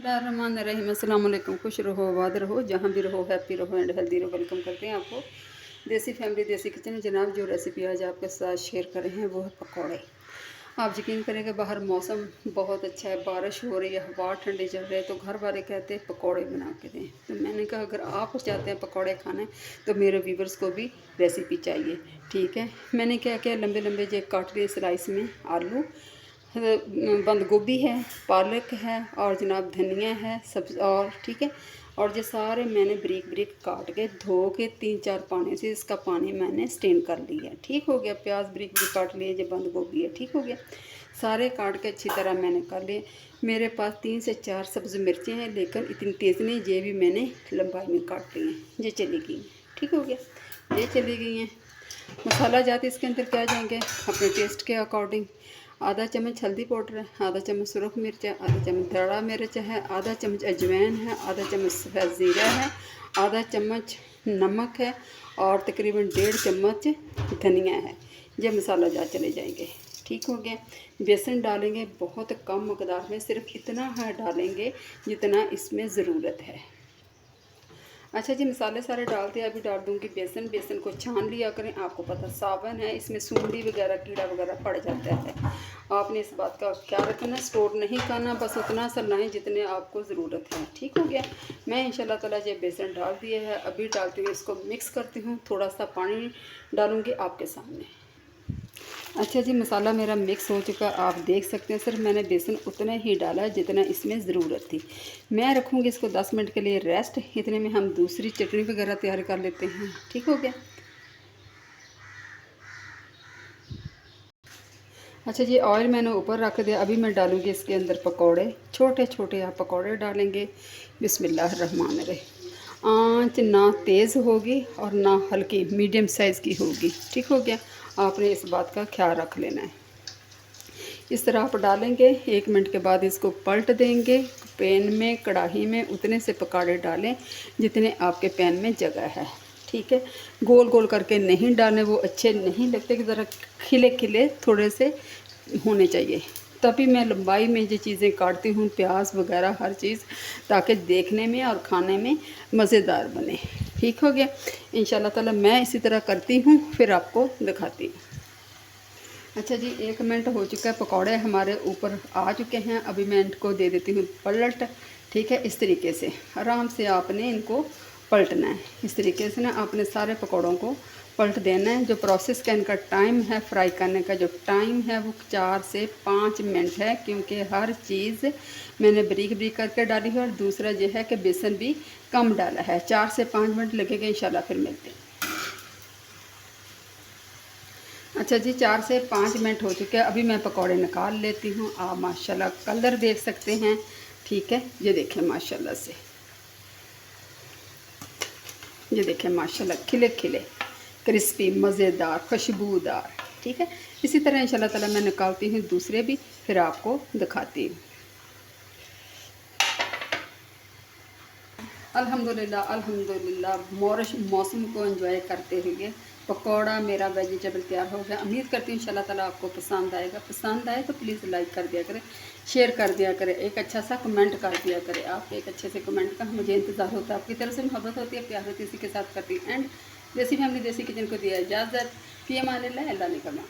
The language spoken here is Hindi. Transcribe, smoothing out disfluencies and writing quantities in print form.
बिस्मिल्लाहिर्रहमानिर्रहीम। अस्सलाम वालेकुम। खुश रहो, आबाद रहो, जहाँ भी रहो, हैप्पी रहो एंड हेल्दी रहो। वेलकम करते हैं आपको देसी फैमिली देसी किचन। जनाब, जो रेसिपी आज आपके साथ शेयर कर रहे हैं वो है पकौड़े। आप यकीन करेंगे बाहर मौसम बहुत अच्छा है, बारिश हो रही है, हवा ठंडी चल रही है, तो घर वाले कहते हैं पकौड़े बना के दें। तो मैंने कहा अगर आप चाहते हैं पकौड़े खाने तो मेरे व्यूवर्स को भी रेसिपी चाहिए। ठीक है, मैंने क्या किया, लंबे लंबे जो काट लिए स्लाइस में आलू, बंद गोभी है, पालक है और जनाब धनिया है सब, और ठीक है। और ये सारे मैंने ब्रीक ब्रीक काट के धो के 3-4 पानी से इसका पानी मैंने स्टेन कर लिया। ठीक हो गया। प्याज ब्रीक ब्रीक काट लिए, जो बंद गोभी है, ठीक हो गया। सारे काट के अच्छी तरह मैंने कर लिए। मेरे पास 3 से 4 सब्ज़ मिर्चें हैं, लेकिन इतनी तेज़ नहीं, ये भी मैंने लंबाई में काट ली हैं। ये चली गई, ठीक हो गया, ये चली गई हैं। मसाला जाते इसके अंदर क्या जाएंगे अपने टेस्ट के अकॉर्डिंग। आधा चम्मच हल्दी पाउडर है, आधा चम्मच सुरख मिर्च है, आधा चम्मच दड़ा मिर्च है, आधा चम्मच अजवाइन है, आधा चम्मच सफ़ेद ज़ीरा है, आधा चम्मच नमक है और तकरीबन 1.5 चम्मच धनिया है। ये मसाला जा चले जाएंगे। ठीक हो गया। बेसन डालेंगे बहुत कम मकदार में, सिर्फ इतना है डालेंगे जितना इसमें ज़रूरत है। अच्छा जी, मसाले सारे डाल दिए। अभी डाल दूँगी बेसन। बेसन को छान लिया करें, आपको पता साबुन है, इसमें सूंडी वगैरह कीड़ा वगैरह पड़ जाता है। आपने इस बात का ख्याल रखना, स्टोर नहीं करना, बस उतना सा लाएँ जितने आपको ज़रूरत है। ठीक हो गया। मैं इंशाल्लाह ताला ये बेसन डाल दिए है। अभी डालती हूँ, इसको मिक्स करती हूँ, थोड़ा सा पानी डालूँगी आपके सामने। अच्छा जी, मसाला मेरा मिक्स हो चुका, आप देख सकते हैं। सिर्फ मैंने बेसन उतना ही डाला है जितना इसमें ज़रूरत थी। मैं रखूँगी इसको 10 मिनट के लिए रेस्ट। इतने में हम दूसरी चटनी वगैरह तैयार कर लेते हैं। ठीक हो गया। अच्छा जी, ऑयल मैंने ऊपर रख दिया। अभी मैं डालूँगी इसके अंदर पकौड़े। छोटे छोटे आप पकौड़े डालेंगे। बिस्मिल्लाहिर्रहमानिर्रहीम। आँच ना तेज़ होगी और ना हल्की, मीडियम साइज़ की होगी। ठीक हो गया। आपने इस बात का ख्याल रख लेना है। इस तरह आप डालेंगे, 1 मिनट के बाद इसको पलट देंगे। पैन में, कढ़ाई में उतने से पकौड़े डालें जितने आपके पैन में जगह है। ठीक है, गोल गोल करके नहीं डालने, वो अच्छे नहीं लगते, कि ज़रा खिले खिले थोड़े से होने चाहिए। तभी मैं लंबाई में ये चीज़ें काटती हूँ, प्याज वगैरह हर चीज़, ताकि देखने में और खाने में मज़ेदार बने। ठीक हो गया। इंशाल्लाह ताला मैं इसी तरह करती हूँ, फिर आपको दिखाती हूँ। अच्छा जी, 1 मिनट हो चुका है, पकौड़े हमारे ऊपर आ चुके हैं। अभी मैं इनको दे देती हूँ पलट। ठीक है, इस तरीके से आराम से आपने इनको पलटना है। इस तरीके से ना आपने सारे पकौड़ों को पलट देना है। जो प्रोसेस का इनका टाइम है, फ्राई करने का जो टाइम है, वो 4 से 5 मिनट है, क्योंकि हर चीज़ मैंने बारीक बारीक करके डाली है। और दूसरा ये है कि बेसन भी कम डाला है। 4 से 5 मिनट लगेगा। इंशाल्लाह फिर मिलते हैं। अच्छा जी, 4 से 5 मिनट हो चुके हैं। अभी मैं पकौड़े निकाल लेती हूँ। आप माशाल्लाह कलर देख सकते हैं। ठीक है, ये देखें माशाल्लाह से, ये देखें माशाल्लाह खिले खिले, क्रिस्पी, मज़ेदार, खुशबूदार। ठीक है, इसी तरह इंशाल्लाह ताला मैं निकालती हूँ दूसरे भी, फिर आपको दिखाती हूँ। अल्हम्दुलिल्लाह अल्हम्दुलिल्लाह, मौसम को एंजॉय करते हुए पकौड़ा मेरा वेजिटेबल तैयार हो गया। उम्मीद करती हूँ इंशाल्लाह ताला आपको पसंद आएगा। पसंद आए तो प्लीज़ लाइक कर दिया करें, शेयर कर दिया करें, एक अच्छा सा कमेंट कर दिया करें। आप एक अच्छे से कमेंट का मुझे इंतज़ार होता है, आपकी तरफ से मोहब्बत होती है, प्यार होती है, इसी के साथ करती हूँ। एंड देसी फैमिली देसी किचन को दिया इजाज़त। फ़ी अमान अल्लाह, अल्लाह ने कमा।